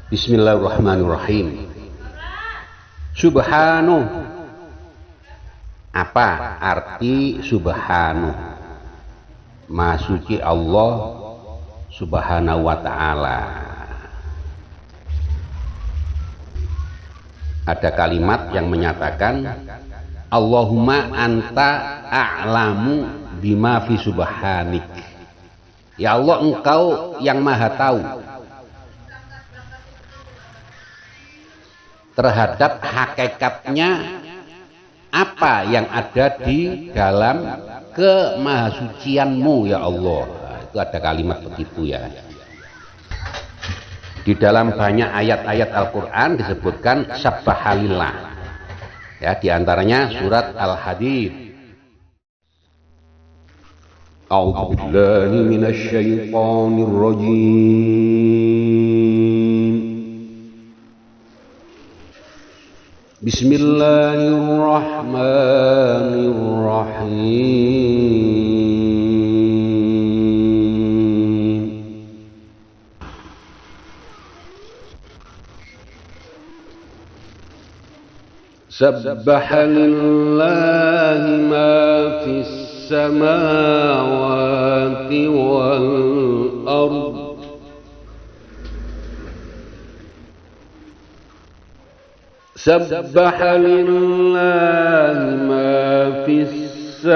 Bismillahirrahmanirrahim. Subhanu. Apa arti subhanu? Maha suci Allah Subhanahu wa ta'ala. Ada kalimat yang menyatakan Allahumma anta a'lamu bima fi subhanik. Ya Allah, engkau yang maha tahu terhadap hakikatnya apa yang ada di dalam kemahasucianmu ya Allah. Nah, itu ada kalimat begitu ya. Di dalam banyak ayat-ayat Al-Quran disebutkan sabbahalillah. Ya, diantaranya surat Al-Hadid. A'udzu billahi minasy syaithanir rajim. Bismillahirrahmanirrahim. Sabbaha lillahi ma fis samawati wal ardh. سبح لله ما في السماوات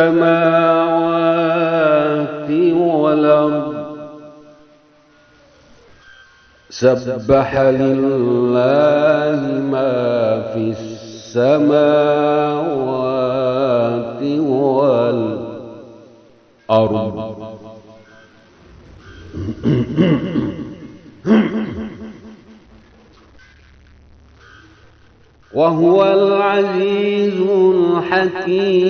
والأرض سبح لله ما في السماوات والأرض وهو العزيز الحكيم.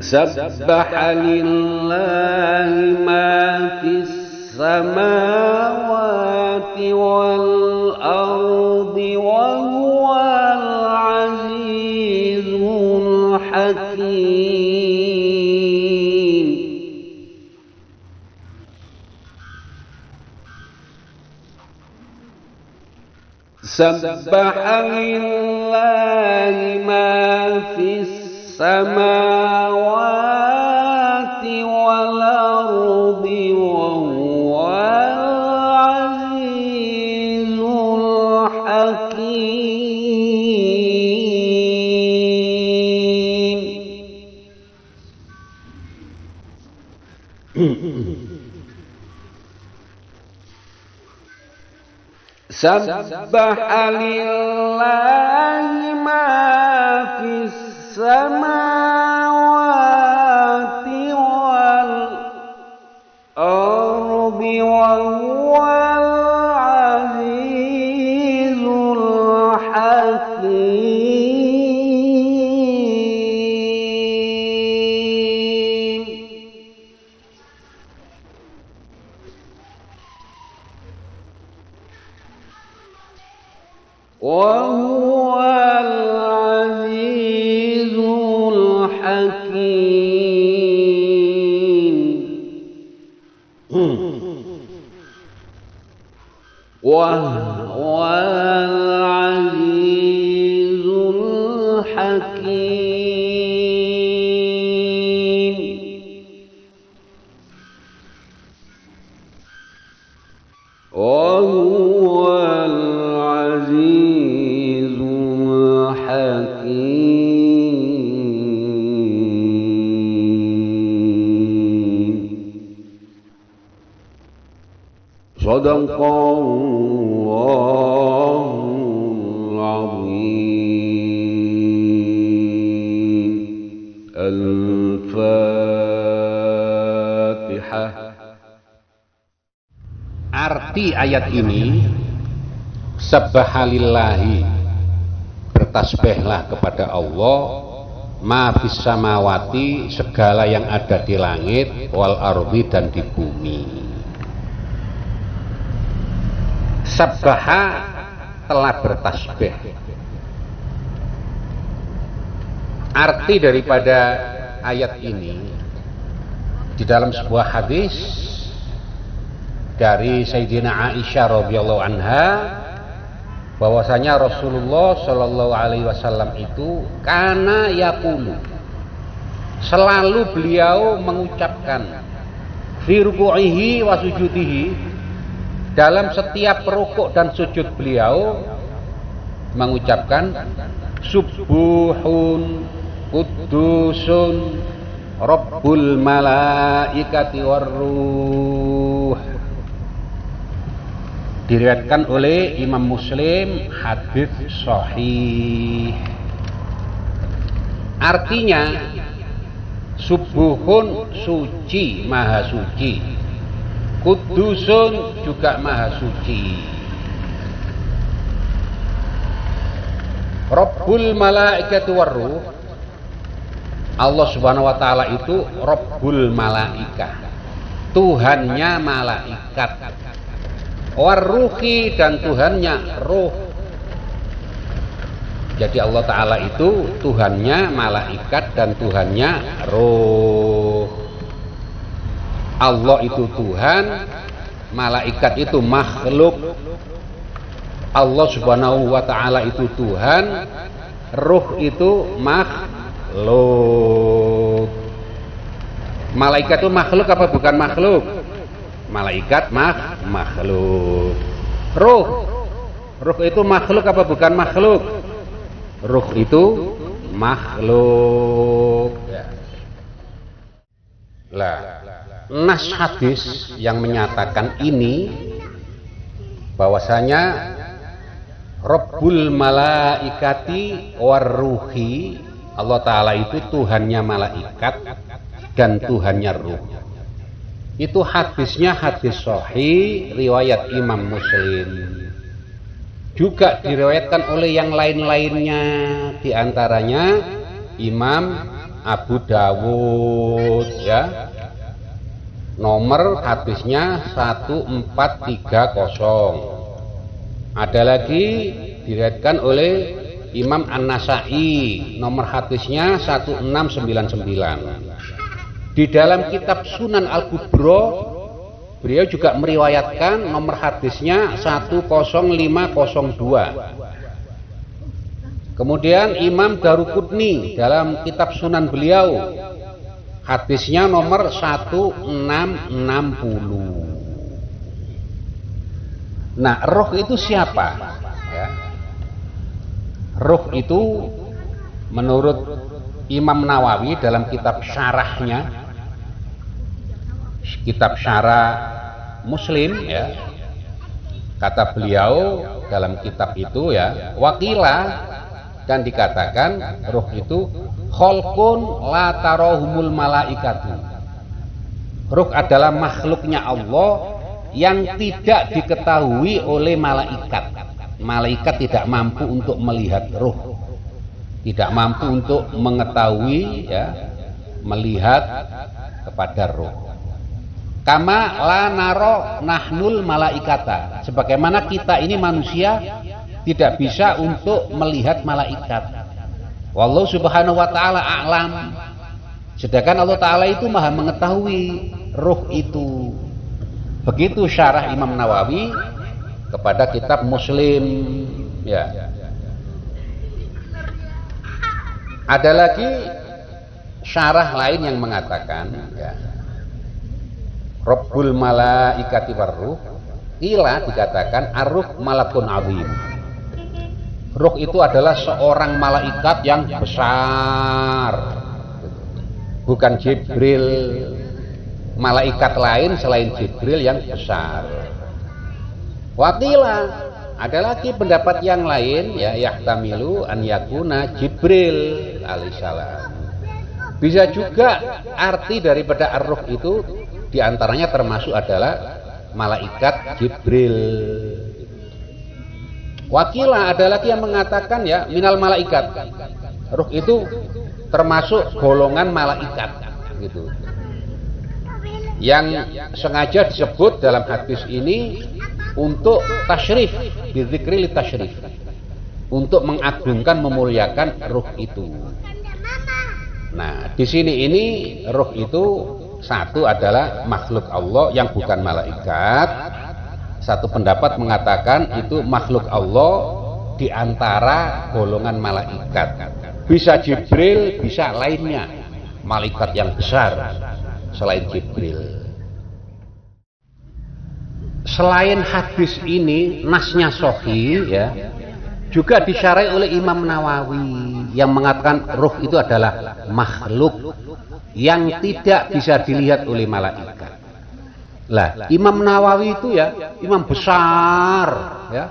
سبح لله ما في السماوات والأرض وهو العزيز الحكيم. سبح لله ما في السماوات والأرض وهو العزيز الحكيم. سبح لله ما في السماوات والأرض وهو العزيز الحكيم. وهو العزيز الحكيم. وهو العزيز الحكيم. وهو العزيز الحكيم. صدق الله العظيم. Al-Fatihah. Arti ayat ini, Sabbahalillahi, bertasbihlah kepada Allah, ma fis samawati, segala yang ada di langit, wal ardi, dan di bumi. Sabbaha, telah bertasbih. Arti daripada ayat ini di dalam sebuah hadis dari Sayyidina Aisyah radhiyallahu anha bahwasanya Rasulullah Shallallahu alaihi wasallam itu kana yaqulu, selalu beliau mengucapkan fi ruku'ihi wa sujudihi, dalam setiap rukuk dan sujud beliau mengucapkan subuhun qudusun rabbul malaikati warruh. Diriwayatkan oleh Imam Muslim, hadis sahih. Artinya subuhun suci, maha suci, kudusun juga maha suci, Rabbul malaikati warruh, Allah subhanahu wa ta'ala itu Rabbul malaikah, Tuhannya malaikat, warruhi, dan Tuhannya ruh. Jadi Allah Ta'ala itu Tuhannya malaikat dan Tuhannya ruh. Allah itu Tuhan, malaikat itu makhluk. Allah subhanahu wa ta'ala itu Tuhan, ruh itu makhluk. Malaikat itu makhluk apa bukan makhluk? Malaikat makhluk. Ruh itu makhluk apa bukan makhluk? Ruh itu makhluk. Lah, nas hadis yang menyatakan ini bahwasanya Rabbul malaikati warruhi, Allah Ta'ala itu Tuhannya malaikat dan Tuhannya ruh. Itu hadisnya hadis sahih riwayat Imam Muslim. Juga diriwayatkan oleh yang lain-lainnya, diantaranya Imam Abu Dawud, ya. Nomor hadisnya 1430. Ada lagi diriwayatkan oleh Imam An-Nasa'i, nomor hadisnya 1699. Di dalam kitab Sunan Al-Kubra, beliau juga meriwayatkan nomor hadisnya 10502. Kemudian Imam Daruqutni dalam kitab Sunan beliau, hadisnya nomor 1660. Nah, roh itu siapa? Ya. Roh itu menurut Imam Nawawi dalam kitab syarahnya, kitab syarah Muslim, ya, kata beliau dalam kitab itu, ya, wakila, dan dikatakan roh itu kholqun la tarahumul malaikatu. Roh adalah makhluknya Allah yang tidak diketahui oleh malaikat. Malaikat tidak mampu untuk melihat roh, tidak mampu untuk mengetahui, ya, melihat kepada roh. Kama la naro nahnul malaikata, sebagaimana kita ini manusia tidak bisa untuk melihat malaikat. Wallahu subhanahu wa ta'ala a'lam, sedangkan Allah Ta'ala itu maha mengetahui roh itu. Begitu syarah Imam Nawawi kepada kitab Muslim, ya. Ada lagi syarah lain yang mengatakan, ya, Rabbul malaikati warruh, ila dikatakan arruh malakun azim. Ruh itu adalah seorang malaikat yang besar, bukan Jibril, malaikat lain selain Jibril yang besar. Wakila, ada lagi pendapat yang lain, ya, yahtamilu an yakuna Jibril alaihissalam. Bisa juga arti daripada ar-ruh itu diantaranya termasuk adalah malaikat Jibril. Wakila, ada lagi yang mengatakan, ya, minal malaikat, ruh itu termasuk golongan malaikat, gitu, yang sengaja disebut dalam hadis ini untuk tasyrif, bizikri li tasyrif, untuk mengagungkan, memuliakan ruh itu. Nah, di sini ini ruh itu satu adalah makhluk Allah yang bukan malaikat. Satu pendapat mengatakan itu makhluk Allah di antara golongan malaikat. Bisa Jibril, bisa lainnya, malaikat yang besar selain Jibril. Selain hadis ini nasnya sahih ya, juga disyarahi oleh Imam Nawawi yang mengatakan ruh itu adalah makhluk yang tidak bisa dilihat oleh malaikat. Lah, Imam Nawawi itu ya imam besar ya.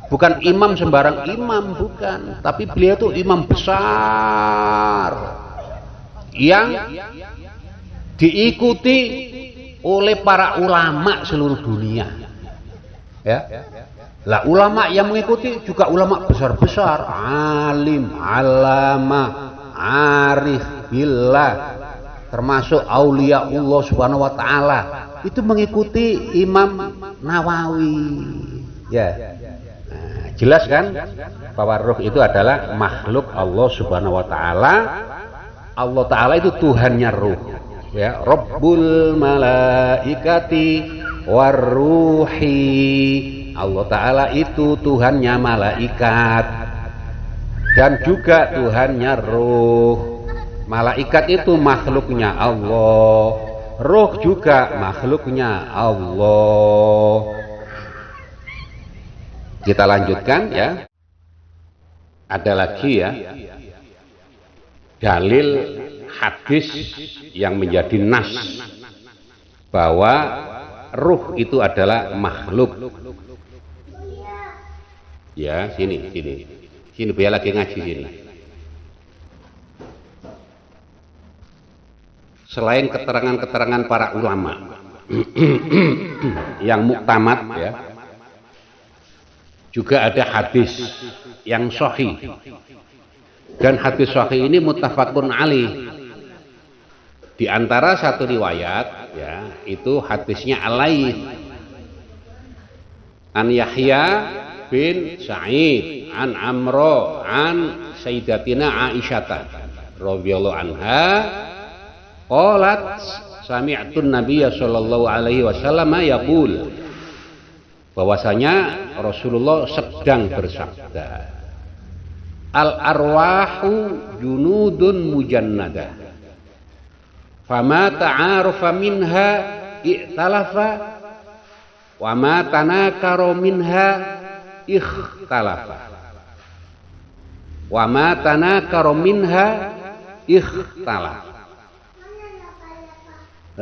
Bukan imam sembarang imam, bukan, tapi beliau itu imam besar yang diikuti oleh para ulama seluruh dunia. Ya. Lah ulama yang mengikuti juga ulama besar-besar, alim, alama, arif billah, termasuk aulia Allah Subhanahu wa taala. Itu mengikuti Imam Nawawi. Ya. Nah, jelas kan bahwa ruh itu adalah makhluk Allah Subhanahu wa taala. Allah taala itu Tuhannya ruh. Ya, Rabbul malaikati warruhi. Allah Ta'ala itu Tuhannya malaikat dan juga Tuhannya ruh. Malaikat itu makhluknya Allah, ruh juga makhluknya Allah. Kita lanjutkan ya. Ada lagi ya dalil hadis yang menjadi nas bahwa ruh itu adalah makhluk. Ya, sini biar lagi ngaji sini. Selain keterangan-keterangan para ulama yang muktamad ya, juga ada hadis yang sahih. Dan hadis sahih ini muttafaqun alaih. Di antara satu riwayat ya, itu hadisnya alaih an Yahya bin Sa'id an Amro an Sayyidatina Aisyah radhiyallahu anha qalat sami'tu Nabiyya sallallahu alaihi wasallam yaqul, bahwasanya Rasulullah sedang bersabda, al arwahu junudun mujannadah fama ta'arufa minha i'talafa wa ma tanakara minha ikhtalafa wa ma tanakara minha ikhtalafa.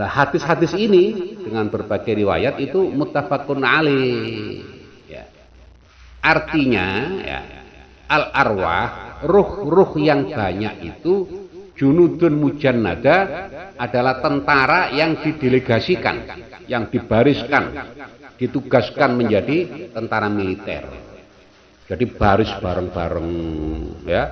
Nah, hadis-hadis ini dengan berbagai riwayat itu muttafaqun alaih ya. Artinya ya, al arwah, ruh-ruh yang banyak itu junudun mujannada adalah tentara yang didelegasikan, yang dibariskan, ditugaskan menjadi tentara militer. Jadi baris bareng-bareng ya.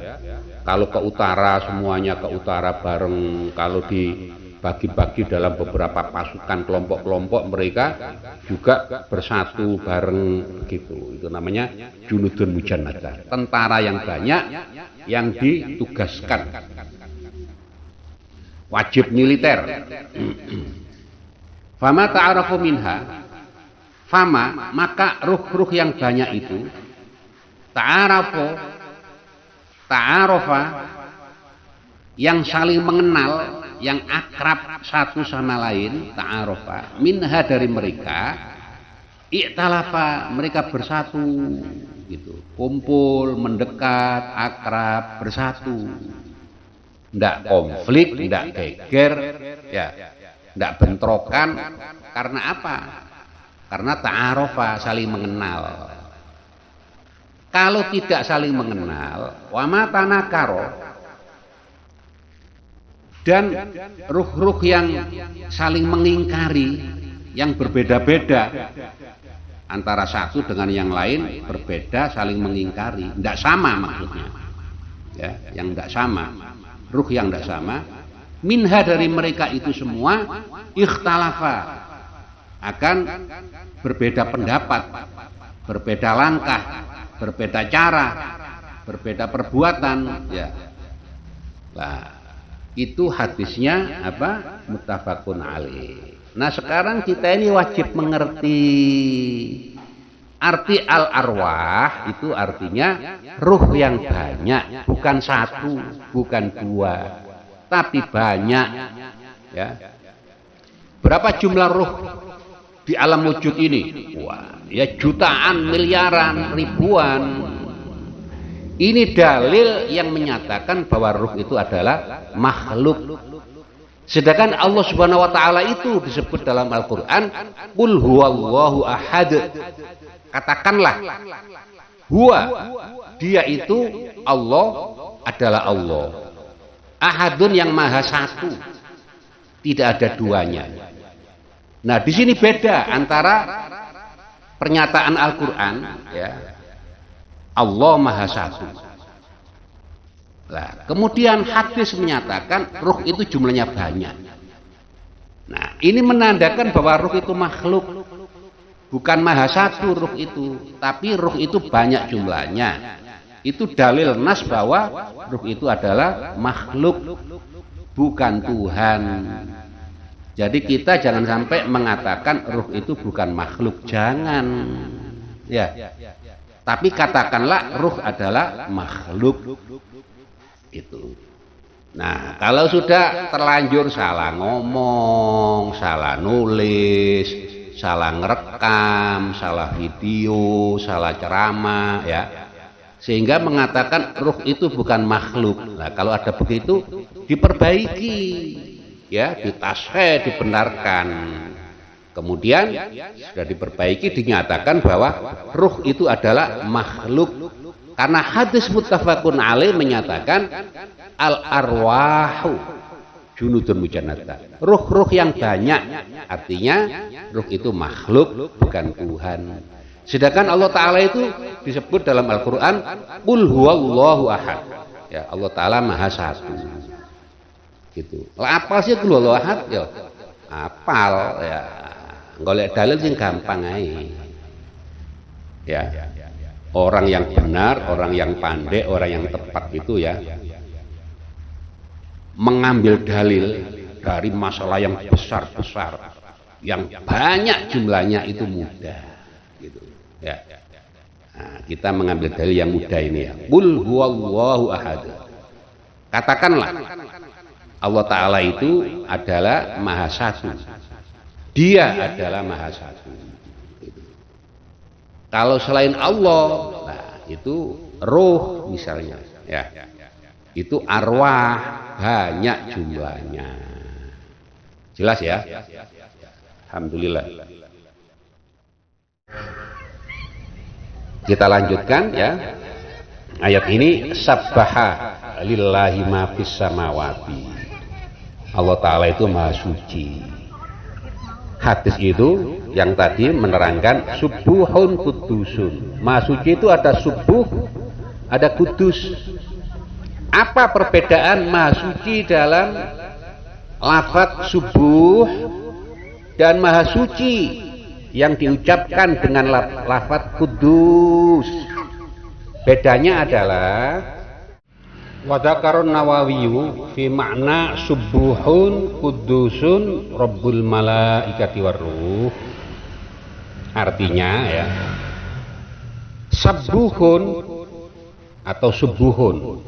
Kalau ke utara semuanya ke utara bareng, kalau dibagi-bagi dalam beberapa pasukan kelompok-kelompok mereka juga bersatu bareng gitu. Itu namanya junudun mujannada, tentara yang banyak yang ditugaskan. Wajib militer. Fama ta'arafu minha, fama maka ruh-ruh yang banyak itu ta'arafa yang saling mengenal, yang akrab satu sama lain, ta'arafa minha dari mereka, i'talafa mereka bersatu gitu, kumpul, mendekat, akrab, bersatu. Ndak konflik, ndak geger, ya, ndak bentrokan. Karena apa? Karena ta'arofa, saling mengenal. Kalau tidak saling mengenal, wama tanakaro, dan ruh-ruh yang saling mengingkari, yang berbeda-beda antara satu dengan yang lain, berbeda, saling mengingkari, ndak sama maksudnya, ya, yang ndak sama. Ruh yang tidak sama, minha dari mereka itu semua ikhtalafa, akan berbeda pendapat, berbeda langkah, berbeda cara, berbeda perbuatan ya. Nah, Itu hadisnya apa? Muttafaqun alaih. Nah, sekarang kita ini wajib mengerti arti al-arwah itu artinya ruh yang banyak, bukan satu, bukan dua, tapi banyak. Ya. Berapa jumlah ruh di alam wujud ini? Wah, ya jutaan, miliaran, ribuan. Ini dalil yang menyatakan bahwa ruh itu adalah makhluk. Sedangkan Allah Subhanahu wa taala itu disebut dalam Al-Qur'an, "Qul huwallahu ahad." Katakanlah, huwa, dia itu Allah adalah Allah. Ahadun yang maha satu. Tidak ada duanya. Nah, di sini beda antara pernyataan Al-Qur'an ya. Allah Maha Satu. Nah, kemudian hadis menyatakan ruh itu jumlahnya banyak. Nah, ini menandakan bahwa ruh itu makhluk. Bukan Maha Satu ruh itu, tapi ruh itu banyak jumlahnya. Itu dalil nas bahwa ruh itu adalah makhluk, bukan Tuhan. Jadi kita jangan sampai mengatakan ruh itu bukan makhluk, jangan. Ya. Tapi katakanlah ruh adalah makhluk. Itu. Nah, kalau sudah terlanjur salah ngomong, salah nulis, salah ngerekam, salah video, salah ceramah, ya, sehingga mengatakan ruh itu bukan makhluk. Nah, kalau ada begitu diperbaiki, ya, ditasheh, dibenarkan. Kemudian sudah diperbaiki, dinyatakan bahwa ruh itu adalah makhluk. Karena hadis muttafaqun alaih menyatakan al-arwahu junudun mujannada. Ruh-ruh yang banyak, artinya ruh itu makhluk, bukan Tuhan. Sedangkan Allah Ta'ala itu disebut dalam Al-Quran, Qul huwallahu ahad. Ya, Allah Ta'ala maha satu. Gitu. Lah apal sih Qul huwallahu ahad? Ya, apal ya. Golek dalil sing gampang ae. Ya. Orang yang benar, orang yang pandai, orang yang tepat itu ya mengambil dalil dari masalah yang besar-besar, yang banyak jumlahnya itu mudah gitu. Ya. Nah, kita mengambil dalil yang mudah ini ya. Qul huwallahu ahad. Katakanlah Allah Ta'ala itu adalah maha satu. Dia adalah maha satu. Kalau selain Allah, nah, itu ruh misalnya, ya, itu arwah banyak jumlahnya. Jelas ya? Alhamdulillah. Kita lanjutkan ya. Ayat ini sabbaha lillahi ma fis samawati. Allah Ta'ala itu maha suci. Hadis itu yang tadi menerangkan subuhun kudusun. Maha suci itu ada subuh, ada kudus. Apa perbedaan maha suci dalam lafaz subuh dan maha suci yang diucapkan dengan lafaz kudus? Bedanya adalah Wadzakarun Nawawiyu fi makna subuhun kudusun Rabbul malaikati waruh. Artinya ya, sabuhun atau subuhun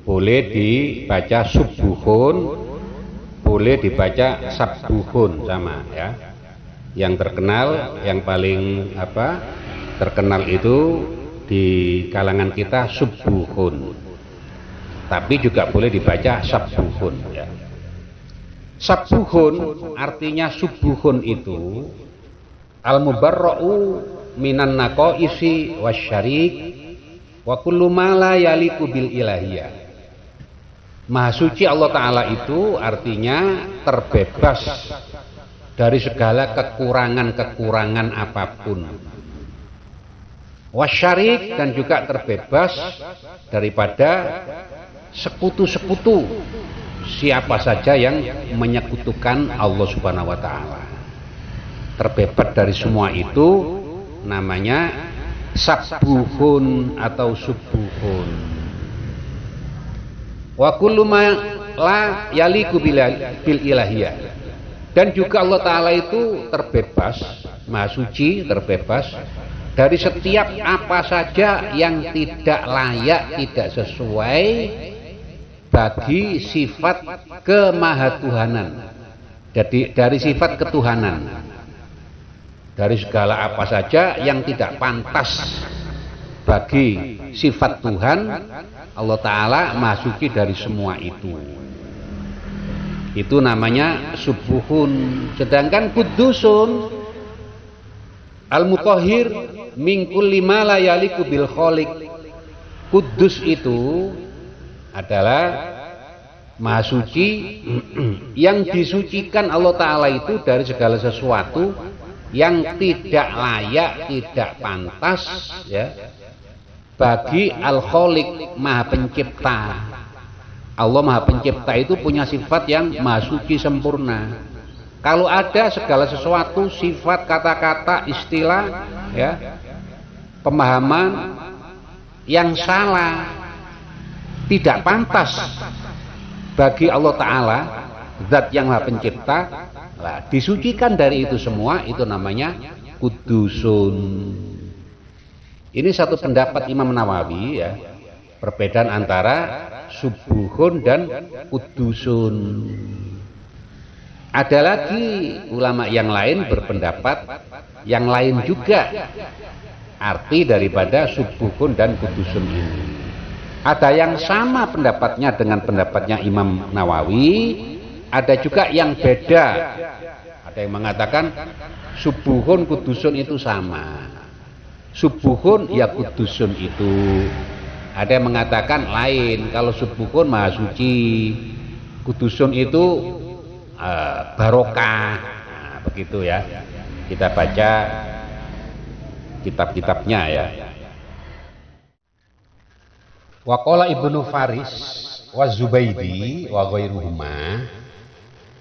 boleh dibaca subuhun, boleh dibaca sabuhun, sama ya. Yang terkenal, yang paling terkenal itu di kalangan kita subuhun. Tapi juga boleh dibaca sabuhun ya. Sabuhun artinya subuhun itu al-mubarra'u minan naqaisi wasyarik wa kullu ma la yaliqu bil ilahiyah. Maha suci Allah Ta'ala itu artinya terbebas dari segala kekurangan-kekurangan apapun. Wasyarik, dan juga terbebas daripada sekutu-sekutu, siapa saja yang menyekutukan Allah Subhanahu wa Ta'ala. Terbebas dari semua itu namanya sabuhun atau subuhun. Wa kullu ma la yaliku bil ilahiyah. Dan juga Allah Ta'ala itu terbebas, maha suci, terbebas dari setiap apa saja yang tidak layak, tidak sesuai bagi sifat kemahatuhanan. Jadi dari sifat ketuhanan, dari segala apa saja yang tidak pantas bagi sifat Tuhan, Allah Ta'ala maha suci dari semua itu. Itu namanya subuhun. Sedangkan kudusun al-mutahhir min kulli ma la yaliku bil khaliq. Kudus itu adalah maha suci yang disucikan Allah Ta'ala itu dari segala sesuatu yang tidak layak, tidak pantas ya, bagi al-khaliq, maha pencipta. Allah maha pencipta itu punya sifat yang maha suci sempurna. Kalau ada segala sesuatu, sifat, kata-kata, istilah ya, pemahaman yang salah, tidak pantas bagi Allah Ta'ala, zat yang maha pencipta, nah, disucikan dari itu semua, itu namanya kudusun. Ini satu pendapat Imam Nawawi ya, perbedaan antara subuhun dan kudusun. Ada lagi ulama yang lain berpendapat yang lain juga arti daripada subuhun dan kudusun ini. Ada yang sama pendapatnya dengan pendapatnya Imam Nawawi, ada juga yang beda. Ada yang mengatakan subuhun kudusun itu sama. Subuhun ya kudusun itu. Ada yang mengatakan lain, kalau subuhun maha suci, kudusun itu barokah. Nah, begitu ya. Kita baca kitab-kitabnya ya. Wa qala Ibnu Faris wa Zubaidi wa ghairuhuma,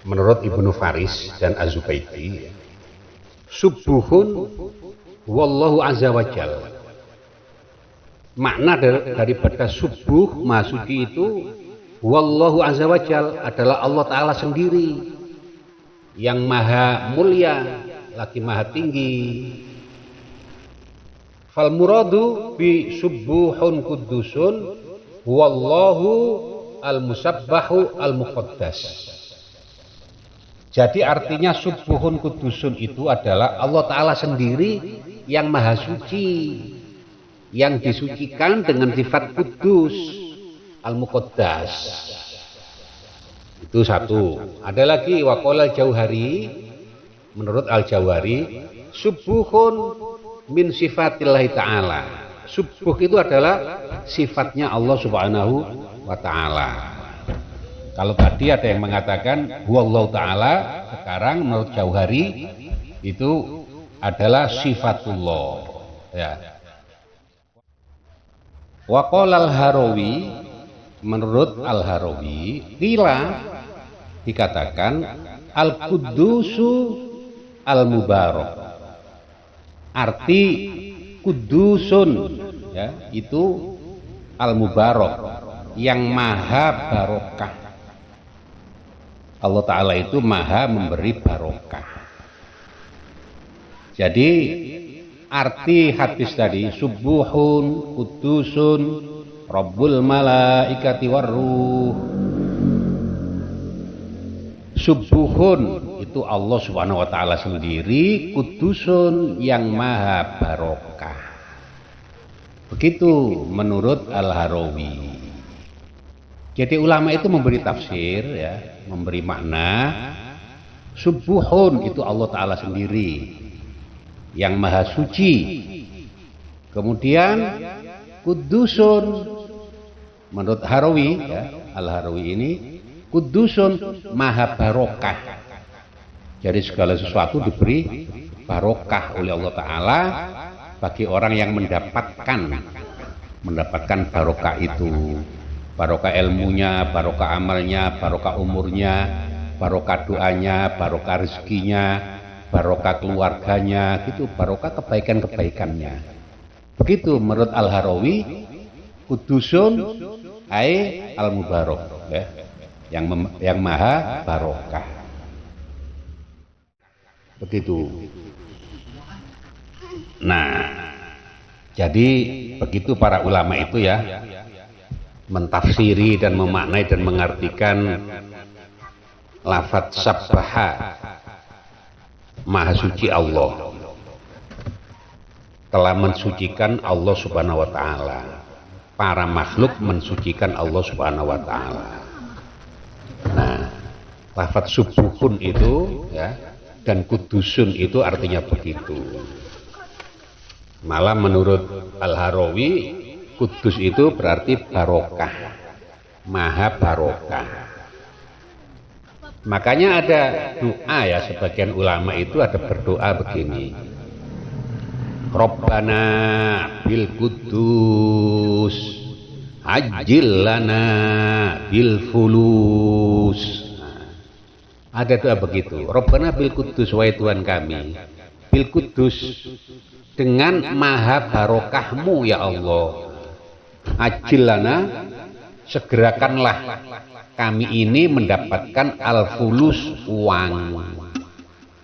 menurut Ibnu Faris dan Az-Zubaidi, subuhun wallahu azza wa jalla, makna daripada subuh maha suci itu wallahu azza wa jalla adalah Allah Ta'ala sendiri yang maha mulia, lagi maha tinggi. Fal muradu bi subuhun kudusun wallahu al-musabbahu al-muqaddas. Jadi artinya subuhun kudusun itu adalah Allah Ta'ala sendiri yang maha suci, yang disucikan dengan sifat kudus, al-muqaddas. Itu satu. Ada lagi waqala al-Jauhari, menurut al-Jauhari, subuhun min sifatillahi ta'ala. Subuh itu adalah sifatnya Allah Subhanahu wa ta'ala. Kalau tadi ada yang mengatakan huwallahu ta'ala, sekarang menurut Jauhari itu adalah sifatullah ya. Wa qala al-Harawi, menurut al-Harawi, qila dikatakan al-qudusu al-mubarak. Arti kudusun ya, itu al-mubarak, yang maha barokah. Allah Ta'ala itu maha memberi barokah. Jadi arti hadis tadi subuhun kudusun rabbul malaikati warruh. Subuhun itu Allah Subhanahu wa Ta'ala sendiri, kudusun yang maha barokah. Begitu menurut Al-Harawi. Jadi ulama itu memberi tafsir ya, memberi makna subuhun itu Allah Ta'ala sendiri yang maha suci. Kemudian kudusun menurut Harawi ya, Al-Harawi ini kudusun maha barokah. Jadi segala sesuatu diberi barokah oleh Allah Ta'ala bagi orang yang mendapatkan barokah itu. Barokah ilmunya, barokah amalnya, barokah umurnya, barokah doanya, barokah rezekinya, barokah keluarganya, gitu, barokah kebaikan-kebaikannya. Begitu menurut Al-Harawi, kudusun ai al-mubarak ya. yang maha barokah. Begitu. Nah, jadi begitu para ulama itu ya mentafsiri dan memaknai dan mengartikan lafadz sabbaha, maha suci Allah, telah mensucikan Allah Subhanahu wa taala. Para makhluk mensucikan Allah Subhanahu wa taala. Nah, lafadz subuhun itu ya dan kudusun itu artinya begitu. Malah menurut Al-Harawi, kudus itu berarti barokah, maha barokah. Makanya ada doa ya, sebagian ulama itu ada berdoa begini, Rabbana bil kudus ajil lana bil fulus. Ada doa begitu, Rabbana bil kudus, wahai Tuhan kami, bil kudus, dengan maha barokahmu ya Allah, ajil lana, segerakanlah kami ini mendapatkan al-fulus, uang.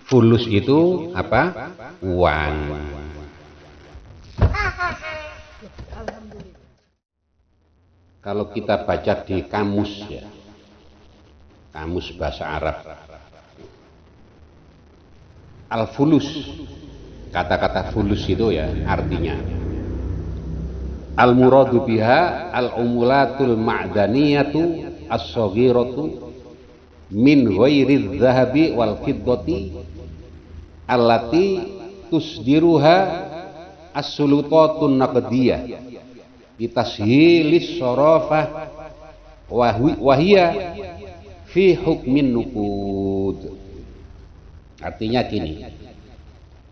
Fulus itu apa? Uang. Kalau kita baca di kamus ya, kamus bahasa Arab, al-fulus, kata-kata fulus itu ya artinya al-muradu biha al-umulatul ma'daniyatu as-saghiratu min ghairi dzahabi wal fiddati allati tusdiruha as-sulutatun naqdiyah bitashilis sarafah wa hiya fi hukmin nuqud. Artinya gini,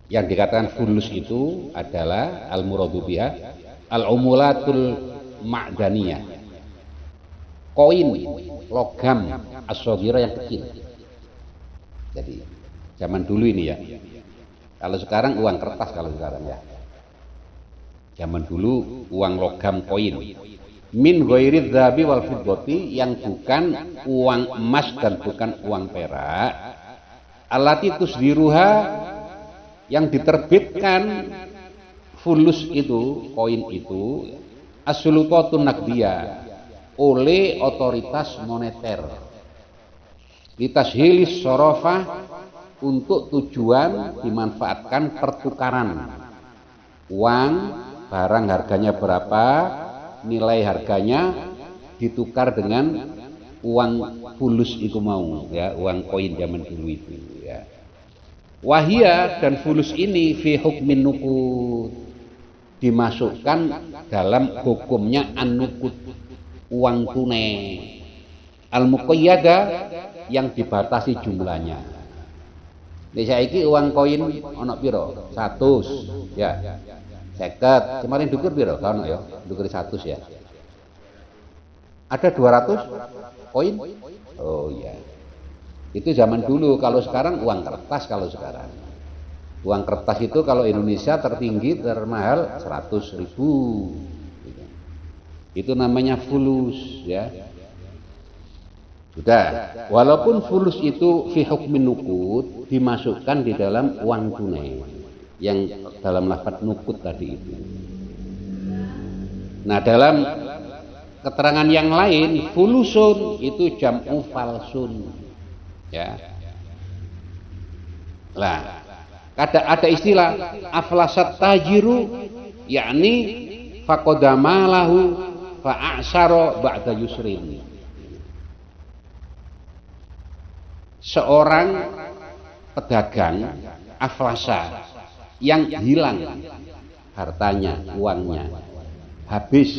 yang dikatakan fulus itu adalah al-muradu biha al-umulatul ma'daniyah, koin logam as-saghira yang kecil. Jadi zaman dulu ini ya, kalau sekarang uang kertas, kalau sekarang ya, zaman dulu uang logam koin min ghairi dzahabi wal fiddati, yang bukan uang emas dan bukan uang perak, allati tusdiruha, yang diterbitkan fulus itu, koin itu, as-sulutatun naqdiyah, oleh otoritas moneter, litashilis sorofah, untuk tujuan dimanfaatkan pertukaran uang, barang harganya berapa, nilai harganya ditukar dengan uang fulus itu mau ya, uang koin zaman dulu itu ya. Wahia, dan fulus ini fi hukmin nuqud, dimasukkan dalam hukumnya an-nuqud, uang tunai, al-muqayyada, yang dibatasi jumlahnya. Nek saiki uang koin ana pira? 100 ya. 50. Kemarin dukur pira? Kan ya, dukur 100 ya. Ada 200 koin? Oh iya. Itu zaman dulu. Kalau sekarang uang kertas. Kalau sekarang uang kertas itu kalau Indonesia tertinggi termahal 100.000. Itu namanya fulus ya. Sudah. Walaupun fulus itu fi hukmin nuqud, dimasukkan di dalam uang tunai yang dalam lafaz nuqud tadi itu. Nah, dalam keterangan yang lain, fulusun itu jam'u falsun ya. Lah, ada istilah aflasat tajiru, yakni faqadamalahu fa'asara ba'da yusrin. Seorang pedagang aflasa, yang hilang hartanya, uangnya, habis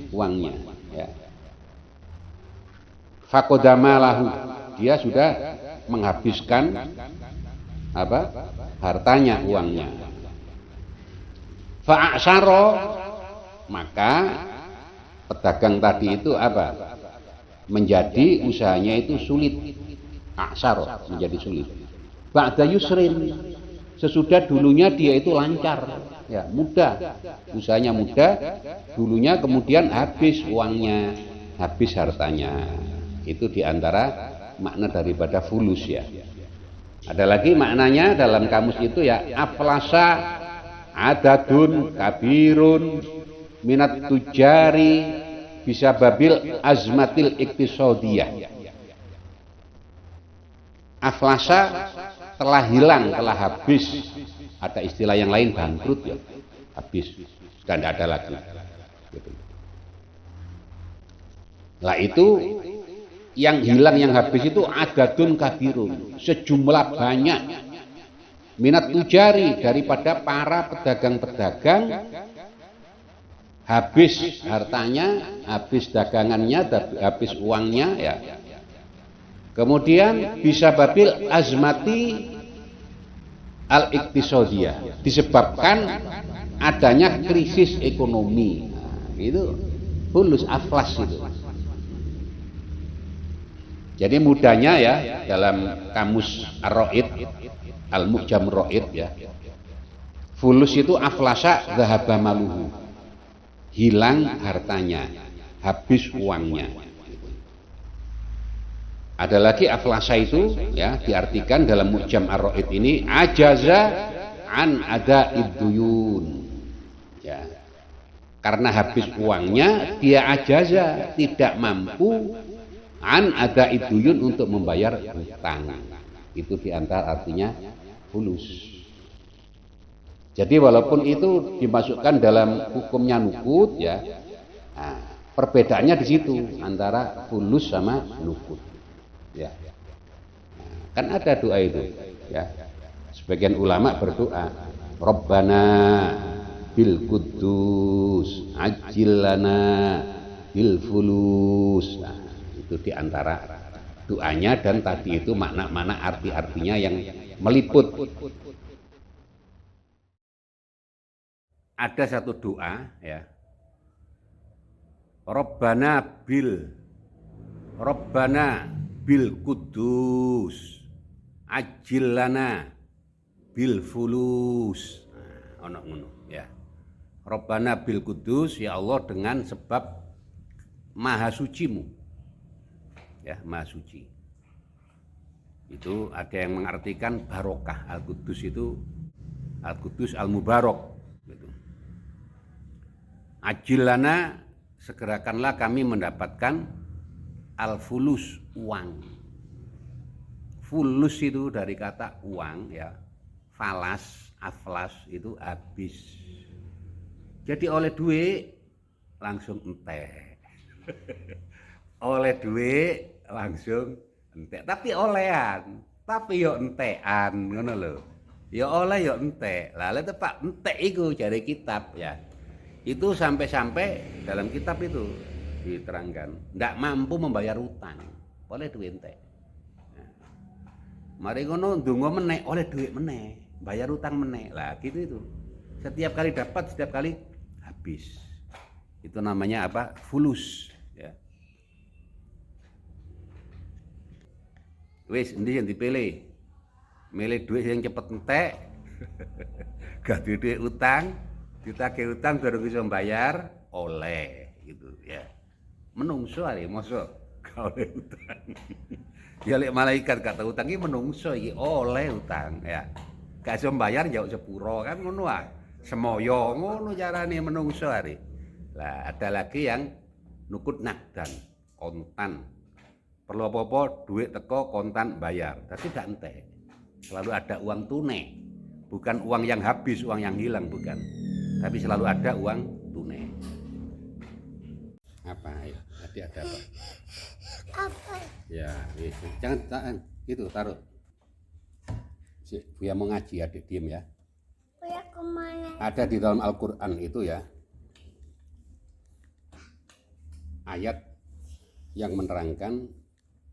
uangnya ya. Faqadamalahu, dia sudah menghabiskan apa? Hartanya, uangnya. Fa'asara, maka pedagang tadi itu apa? Menjadi usahanya itu sulit. Aksar, menjadi sulit. Ba'da yusrin, sesudah dulunya dia itu lancar ya, mudah, usahanya mudah dulunya, kemudian habis uangnya, habis hartanya itu diantara makna daripada fulus ya. Ada lagi maknanya dalam kamus itu ya, aflasa adadun kabirun minat tujari bisa babil azmatil iktisodiyah. Aflasa telah hilang, telah habis. Ada istilah yang lain bangkrut ya, habis dan tidak ada lagi. Gitu. Lah itu yang hilang, yang habis itu adadun kabirun, sejumlah banyak minat tujari, daripada para pedagang-pedagang, habis hartanya, habis dagangannya, habis uangnya ya. Kemudian bisa babil azmati al-iktisodiyah, disebabkan adanya krisis ekonomi. Nah, itu fulus aflas itu. Jadi mudahnya ya, dalam kamus Ar-Ra'id, Al-Mu'jam Ra'id ya, fulus itu aflasa dhahaba maluhu, hilang hartanya, habis uangnya. Ada lagi aflasa itu ya, diartikan dalam Mu'jam Ar-Ra'id ini ajaza an ada iduyun ya, karena habis uangnya dia ajaza, tidak mampu an ada iduyun untuk membayar hutang. Itu diantara artinya fulus. Jadi walaupun itu dimasukkan dalam hukumnya nukut ya, nah, perbedaannya di situ antara fulus sama nukut ya. Nah, kan ada doa itu ya, sebagian ulama berdoa Rabbana bil kudus ajillana bil fulus. Nah, itu diantara doanya, dan tadi itu makna-makna arti-artinya yang meliput. Ada satu doa ya, Rabbana bil kudus ajillana bil fulus. Nah, ono ngono ya. Rabbana bil kudus, ya Allah dengan sebab maha sucimu. Ya, maha suci. Itu ada yang mengartikan barokah. Al-Qudus itu Al-Qudus Al-Mubarak gitu. Ajillana, segerakanlah kami mendapatkan al-fulus, uang. Fulus itu dari kata uang ya. Falas, aflas itu habis. Jadi oleh duit langsung entek. Oleh duit langsung entek, tapi olehan, tapi yo entekan ngono lho. Ya oleh yo entek. Lah lha tepak entek iku jare kitab ya. Itu sampai-sampai dalam kitab itu diterangkan ndak mampu membayar utang, oleh duit entek. Nah, mari ngono ndonga meneh, oleh duit meneh, bayar utang meneh. Lah gitu itu. Setiap kali dapat, setiap kali habis. Itu namanya apa? Fulus ya. Wis endi yang dipilih? Milih duit yang cepet entek, gak duit utang, ditagih utang baru bisa bayar, oleh gitu ya. Menungso ari mosok gak oleh utang. Ya lek malaikat kata utang iki menungso iki oleh utang ya. Gak iso bayar jauh sepuro kan ngono wae. Semoyo ngono carane menungso ari. Lah ada lagi yang nukut nakdan, kontan. Perlu apa-apa duit teko kontan bayar, tapi gak entek. Selalu ada uang tunai, bukan uang yang habis, uang yang hilang, bukan. Tapi selalu ada uang tunai. Apa ya? Tadi ada apa? Apa? Ya, jangan gitu taruh. Si Buya mau ngaji, adik diem ya. Buya kemana? Ada di dalam Al-Quran itu ya, ayat yang menerangkan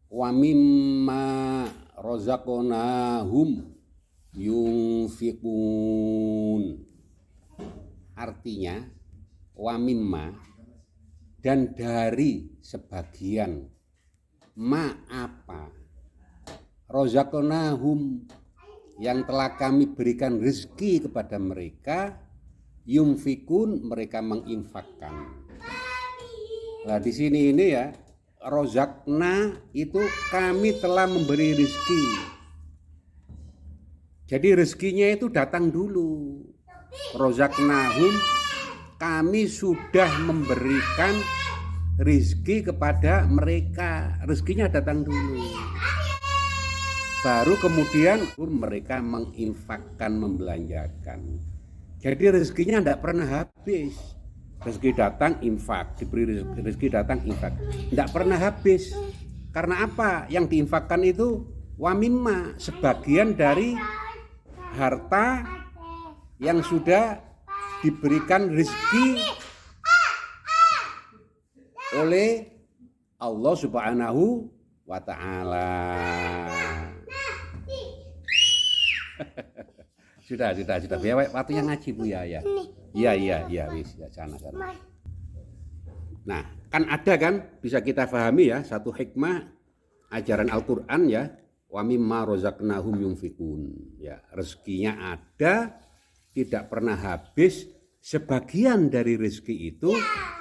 wa mimma razaqnahum yunfiqun. Artinya wa mimma, dan dari sebagian ma apa razaqnahum, yang telah kami berikan rezeki kepada mereka, yunfikun, mereka menginfakkan. Nah di sini ini ya, rozakna itu kami telah memberi rezeki. Jadi rezekinya itu datang dulu. Rozaknahum, kami sudah memberikan rezeki kepada mereka. Rezekinya datang dulu. Baru kemudian mereka menginfakkan, membelanjakan. Jadi rezekinya tidak pernah habis. Rezeki datang infak, diberi rezeki datang infak, tidak pernah habis. Karena apa? Yang diinfakkan itu wamimma, sebagian dari harta yang sudah diberikan rezeki oleh Allah Subhanahu wa ta'ala. Sudah. Biar waktunya ngaji Bu ya. Iya, wis ya sana. Nah, kan ada kan bisa kita pahami ya satu hikmah ajaran Al-Qur'an ya, wa mimma razaqnahum yunfikun. Ya, rezekinya ada, tidak pernah habis, sebagian dari rezeki itu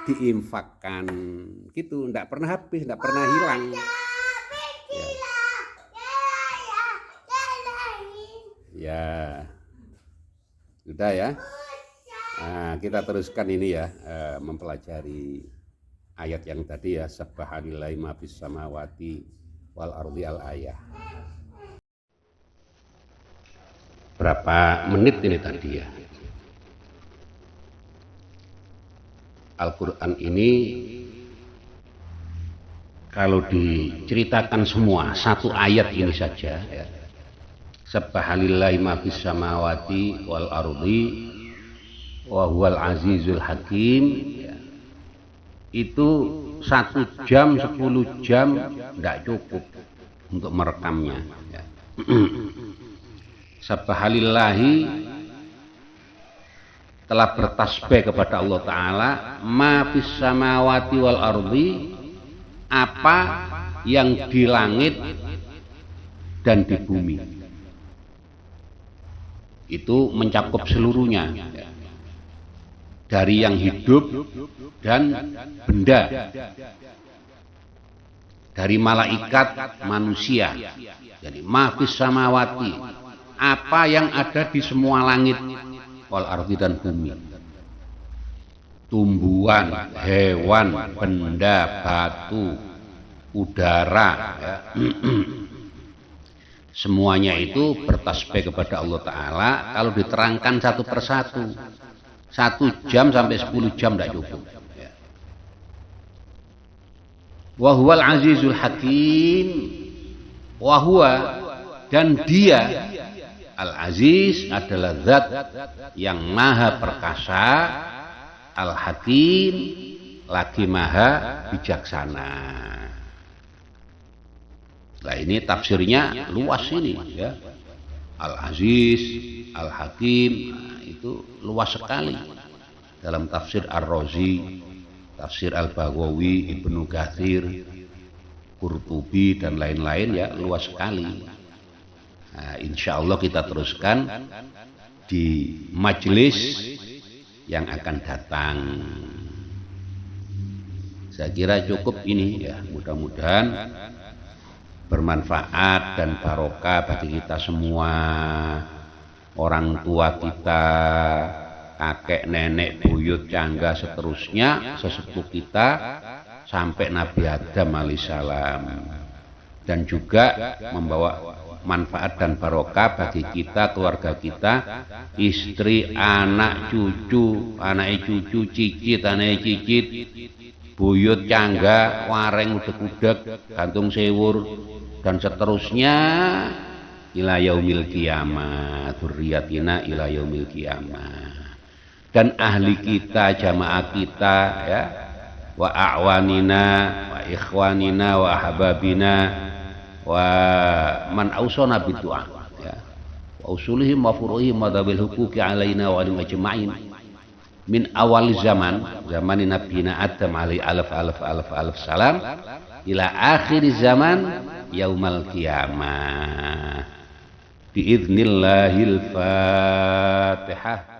diinfakkan. Gitu, tidak pernah habis, tidak pernah hilang. Ya. Sudah ya. Nah, kita teruskan ini ya, mempelajari ayat yang tadi ya, subhanallahi ma fis samawati wal ardi al ayah. Berapa menit ini tadi ya? Al-Quran ini kalau diceritakan semua satu ayat ini saja ya. Subhanallahi ma fis samawati wal ardi wa huwal azizul hakim ya. Itu 1 jam 10 jam tidak cukup untuk merekamnya ya. Subhanallahi telah bertasbih kepada Allah Ta'ala ma fis samawati wal ardi, apa yang di langit dan di bumi, itu mencakup seluruhnya ya. Dari yang hidup dan benda, dari malaikat, manusia. Jadi mafis samawati, apa yang ada di semua langit, wal ardi dan bumi, tumbuhan, hewan, benda, batu, udara ya. Semuanya itu bertasbih kepada Allah Ta'ala. Kalau diterangkan satu persatu, 1 jam sampai 10 jam tidak cukup ya. Wa huwal azizul hakim, wa huwa, dan dia al-aziz adalah zat yang maha perkasa, al-hakim lagi maha bijaksana. Nah ini tafsirnya luas ini ya. Al-Aziz, Al-Hakim, nah, itu luas sekali. Dalam tafsir Ar-Razi, tafsir Al-Baghawi, Ibnu Katsir, Qurtubi dan lain-lain ya, luas sekali. Nah, insya Allah kita teruskan di majelis yang akan datang. Saya kira cukup ini ya, mudah-mudahan bermanfaat dan barokah bagi kita semua, orang tua kita, kakek, nenek, buyut, cangga, seterusnya, sesepuh kita, sampai Nabi Adam alaihissalam, dan juga membawa manfaat dan barokah bagi kita, keluarga kita, istri, anak, cucu, anak cucu, cicit, anak cicit, buyut, cangga, wareng, udek-udek, gantung sewur, dan seterusnya ila yaumil qiyamah, dzurriyyatina ila yaumil qiyamah. Dan ahli kita, jamaah kita ya, wa a'wanina wa ikhwanina wa ahbabina wa man ausana bidu'a ya, wa usulihim wa furuhim wa dhabil huquqi alaina wa alim ajma'in min awal zaman nabiyina Adam alaihi alaf salam ila akhir zaman yaumal qiyamah. Biiznillahil Fatihah.